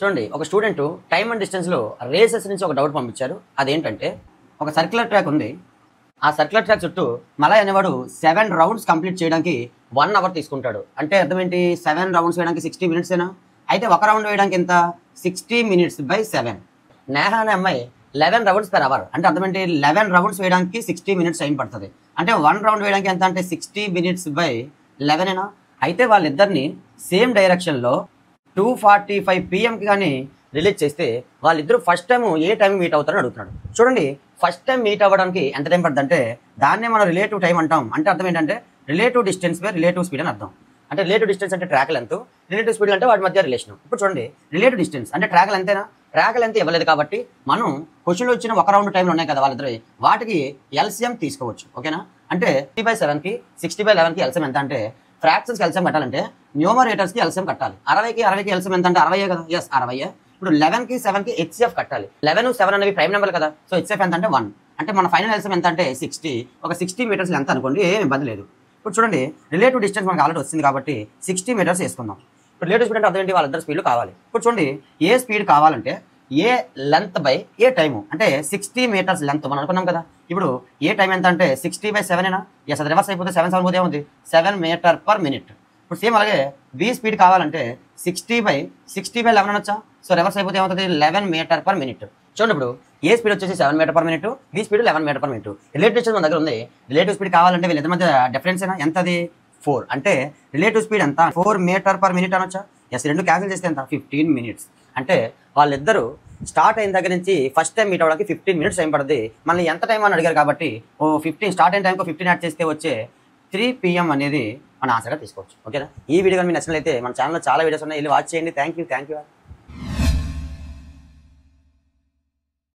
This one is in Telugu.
చూడండి ఒక స్టూడెంట్ టైమ్ అండ్ డిస్టెన్స్లో రేసెస్ నుంచి ఒక డౌట్ పంపించారు. అదేంటంటే ఒక సర్క్యులర్ ట్రాక్ ఉంది. ఆ సర్క్యులర్ ట్రాక్ చుట్టూ మలయ్ అనేవాడు 7 రౌండ్స్ కంప్లీట్ చేయడానికి 1 అవర్ తీసుకుంటాడు. అంటే అర్థం ఏంటి? 7 రౌండ్స్ వేయడానికి 60 మినిట్సేనా? అయితే ఒక రౌండ్ వేయడానికి ఎంత? 60 మినిట్స్ బై 7. నేహ అనే అమ్మాయి 11 రౌండ్స్ పర్ అవర్. అంటే అర్థం ఏంటి? 11 రౌండ్స్ వేయడానికి 60 మినిట్స్ టైం పడుతుంది. అంటే 1 రౌండ్ వేయడానికి ఎంత? అంటే 60 మినిట్స్ బై 11ఏనా? అయితే వాళ్ళిద్దరిని సేమ్ డైరెక్షన్లో 2:45 PM కానీ రిలీజ్ చేస్తే వాళ్ళిద్దరూ ఫస్ట్ టైం ఏ టైం మీట్ అవుతారని అడుగుతున్నాడు. చూడండి, ఫస్ట్ టైం మీట్ అవ్వడానికి ఎంత టైం పడుతుంది అంటే దాన్నే మనం రిలేటివ్ టైం అంటాం. అంటే అర్థం ఏంటంటే relative distance by relative speed అని అర్థం. అంటే రిలేటివ్ డిస్టెన్స్ అంటే ట్రాక్ లెంత్, రిలేటివ్ స్పీడ్ అంటే వాటి మధ్య రిలేషన్. ఇప్పుడు చూడండి, రిలేటివ్ డిస్టెన్స్ అంటే ట్రాక్ లెంతేనా? ట్రాక్ లెంత్ ఇవ్వలేదు కాబట్టి మనం క్వశ్చన్లో వచ్చిన ఒక రౌండ్ టైంలో ఉన్నాయి కదా వాళ్ళిద్దరు, వాటికి ఎల్సిఎం తీసుకోవచ్చు. ఓకేనా? అంటే 60/7కి 60/11కి ఎల్సిఎం ఎంత అంటే ఫ్రాక్షన్స్కి ఎల్సిఎం కట్టాలంటే న్యూమరేటర్స్కి ఎల్సిఎం కట్టాలి. 60కి ఎల్సిఎం ఎంత అంటే 60 కదా? ఎస్ 60. ఇప్పుడు 11కి 7కి హెచ్సిఎఫ్ కట్టాలి. 11, 7 అనేవి ప్రైమ్ నెంబర్ కదా. సో హెచ్సిఎఫ్ ఎంత అంటే 1. అంటే మన ఫైనల్ ఎల్సిఎం ఎంత అంటే 60. ఒక 60 మీటర్స్ ఎంత అనుకోండి, ఏం ఇబ్బంది లేదు. ఇప్పుడు చూడండి, రిలేటివ్ డిస్టెన్స్ మనకు ఆల్రెడీ వస్తుంది కాబట్టి 60 మీటర్స్ వేసుకుందాం. ఇప్పుడు రిలేటివ్ స్పీడ్ అంటే అర్థం ఏంటి? వాళ్ళిద్దరు స్పీడ్లు కావాలి. ఇప్పుడు చూడండి, ఏ స్పీడ్ కావాలంటే ఏ లెంత్ బై ఏ టైము. అంటే 60 మీటర్స్ లెంత్ మనం అనుకున్నాం కదా. ఇప్పుడు ఏ టైం ఎంత అంటే 60/7ఏనా? ఎస్, అది రివర్స్ అయిపోతే 7 పోతే ఏముంది? 7 మీటర్ పర్ మినిట్. ఇప్పుడు సేమ్ అలాగే బి స్పీడ్ కావాలంటే 60/11 అనొచ్చా? సో రివర్స్ అయిపోతే ఏమవుతుంది? 11 మీటర్ పర్ మినిట్. చూడండి, ఇప్పుడు ఏ స్పీడ్ వచ్చేసి 7 metre per minute, B speed 11 metre per minute. Relative distance మన దగ్గర ఉంది. రిలేటివ్ స్పీడ్ కావాలంటే వీళ్ళిద్దరి మధ్య డిఫరెన్స్ అయినా ఎంత? అది 4. అంటే రిలేటివ్ స్పీడ్ ఎంత? 4 మీటర్ పర్ మినిట్ అనొచ్చా? ఎస్, రెండు క్యాన్సిల్ చేస్తే ఎంత? 15 మినిట్స్. అంటే వాళ్ళిద్దరూ స్టార్ట్ అయిన దగ్గర నుంచి ఫస్ట్ టైం మీట్ అవ్వడానికి 15 మినిట్స్ టైం పడుతుంది. మళ్ళీ ఎంత టైం అని అడిగారు కాబట్టి 15 స్టార్ట్ అయిన టైంకి 15 యాడ్ చేస్తే వచ్చే 3 PM అనేది మన ఆన్సర్గా తీసుకోవచ్చు. ఓకేనా? ఈ వీడియో కానీ మీకు నచ్చినట్లయితే మన ఛానల్లో చాలా వీడియోస్ ఉన్నాయి, వెళ్ళి వాచ్ చేయండి. Thank you.